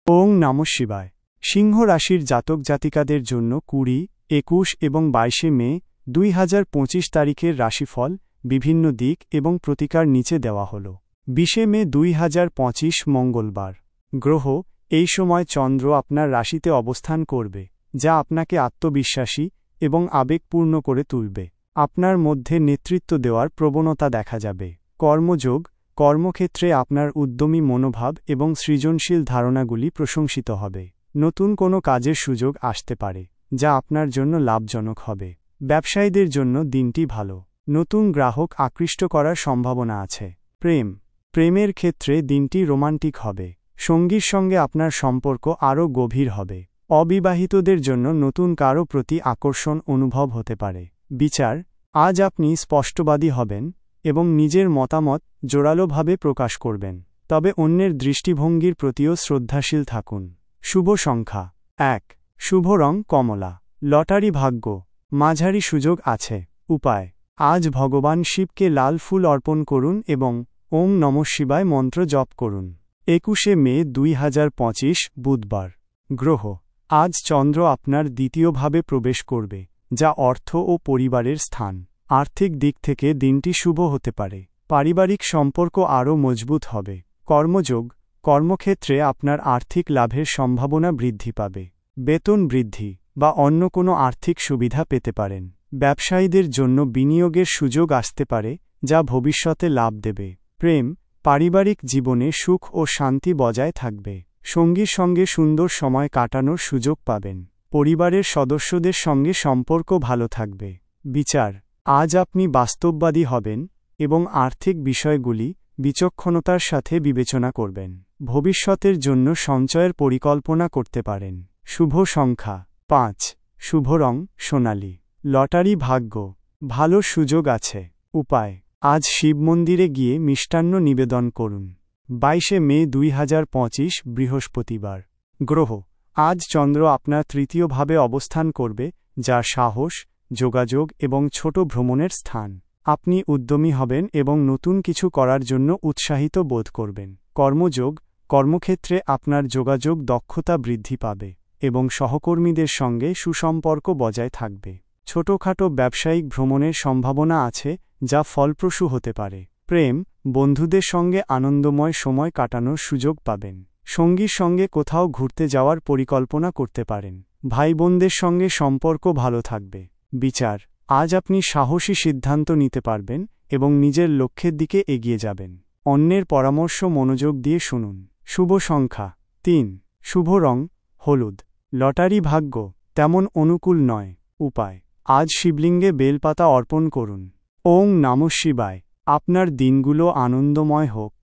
ওং নমঃ শিবায়। সিংহ রাশির জাতক জাতিকাদের জন্য 20, 21 এবং 22 মে 2025 তারিখের রাশিফল বিভিন্ন দিক এবং প্রতিকার নিচে দেওয়া হল। 20 মে 2025 মঙ্গলবার। গ্রহ এই সময় চন্দ্র আপনার রাশিতে অবস্থান করবে, যা আপনাকে আত্মবিশ্বাসী এবং আবেগপূর্ণ করে তুলবে। আপনার মধ্যে নেতৃত্ব দেওয়ার প্রবণতা দেখা যাবে। কর্মযোগ কর্মক্ষেত্রে আপনার উদ্যমী মনোভাব এবং সৃজনশীল ধারণাগুলি প্রশংসিত হবে। নতুন কোনো কাজের সুযোগ আসতে পারে, যা আপনার জন্য লাভজনক হবে। ব্যবসায়ীদের জন্য দিনটি ভালো। নতুন গ্রাহক আকৃষ্ট করার সম্ভাবনা আছে। প্রেমের ক্ষেত্রে দিনটি রোমান্টিক হবে। সঙ্গীর সঙ্গে আপনার সম্পর্ক আরও গভীর হবে। অবিবাহিতদের জন্য নতুন কারও প্রতি আকর্ষণ অনুভব হতে পারে। বিচার আজ আপনি স্পষ্টবাদী হবেন এবং নিজের মতামত জোরালোভাবে প্রকাশ করবেন, তবে অন্যের দৃষ্টিভঙ্গির প্রতিও শ্রদ্ধাশীল থাকুন। শুভ সংখ্যা 1, শুভ রং কমলা। লটারি ভাগ্য মাঝারি সুযোগ আছে। উপায় আজ ভগবান শিবকে লাল ফুল অর্পণ করুন এবং ওং নমঃ শিবায় মন্ত্র জপ করুন। 21 মে 2025 বুধবার। গ্রহ আজ চন্দ্র আপনার দ্বিতীয়ভাবে প্রবেশ করবে, যা অর্থ ও পরিবারের স্থান। আর্থিক দিক থেকে দিনটি শুভ হতে পারে। পারিবারিক সম্পর্ক আরও মজবুত হবে। কর্মযোগ কর্মক্ষেত্রে আপনার আর্থিক লাভের সম্ভাবনা বৃদ্ধি পাবে। বেতন বৃদ্ধি বা অন্য কোনো আর্থিক সুবিধা পেতে পারেন। ব্যবসায়ীদের জন্য বিনিয়োগের সুযোগ আসতে পারে, যা ভবিষ্যতে লাভ দেবে। পারিবারিক জীবনে সুখ ও শান্তি বজায় থাকবে। সঙ্গীর সঙ্গে সুন্দর সময় কাটানোর সুযোগ পাবেন। পরিবারের সদস্যদের সঙ্গে সম্পর্ক ভালো থাকবে। বিচার আজ আপনি বাস্তববাদী হবেন এবং আর্থিক বিষয়গুলি বিচক্ষণতার সাথে বিবেচনা করবেন। ভবিষ্যতের জন্য সঞ্চয়ের পরিকল্পনা করতে পারেন। শুভ সংখ্যা 5, শুভ রং সোনালী। লটারি ভাগ্য ভালো সুযোগ আছে। উপায় আজ শিব মন্দিরে গিয়ে মিষ্টান্ন নিবেদন করুন। 22 মে 2025 বৃহস্পতিবার। গ্রহ আজ চন্দ্র আপনার তৃতীয়ভাবে অবস্থান করবে, যা সাহস, যোগাযোগ এবং ছোট ভ্রমণের স্থান। আপনি উদ্যমী হবেন এবং নতুন কিছু করার জন্য উৎসাহিত বোধ করবেন। কর্মযোগ কর্মক্ষেত্রে আপনার যোগাযোগ দক্ষতা বৃদ্ধি পাবে এবং সহকর্মীদের সঙ্গে সুসম্পর্ক বজায় থাকবে। ছোটখাটো ব্যবসায়িক ভ্রমণের সম্ভাবনা আছে, যা ফলপ্রসূ হতে পারে। বন্ধুদের সঙ্গে আনন্দময় সময় কাটানোর সুযোগ পাবেন। সঙ্গীর সঙ্গে কোথাও ঘুরতে যাওয়ার পরিকল্পনা করতে পারেন। ভাই বোনদের সঙ্গে সম্পর্ক ভালো থাকবে। বিচার আজ আপনি সাহসী সিদ্ধান্ত নিতে পারবেন এবং নিজের লক্ষ্যের দিকে এগিয়ে যাবেন। অন্যের পরামর্শ মনোযোগ দিয়ে শুনুন। শুভ সংখ্যা 3, শুভ রং হলুদ। লটারি ভাগ্য তেমন অনুকূল নয়। উপায় আজ শিবলিঙ্গে বেলপাতা অর্পণ করুন। ওং নমঃ শিবায়। আপনার দিনগুলো আনন্দময় হোক।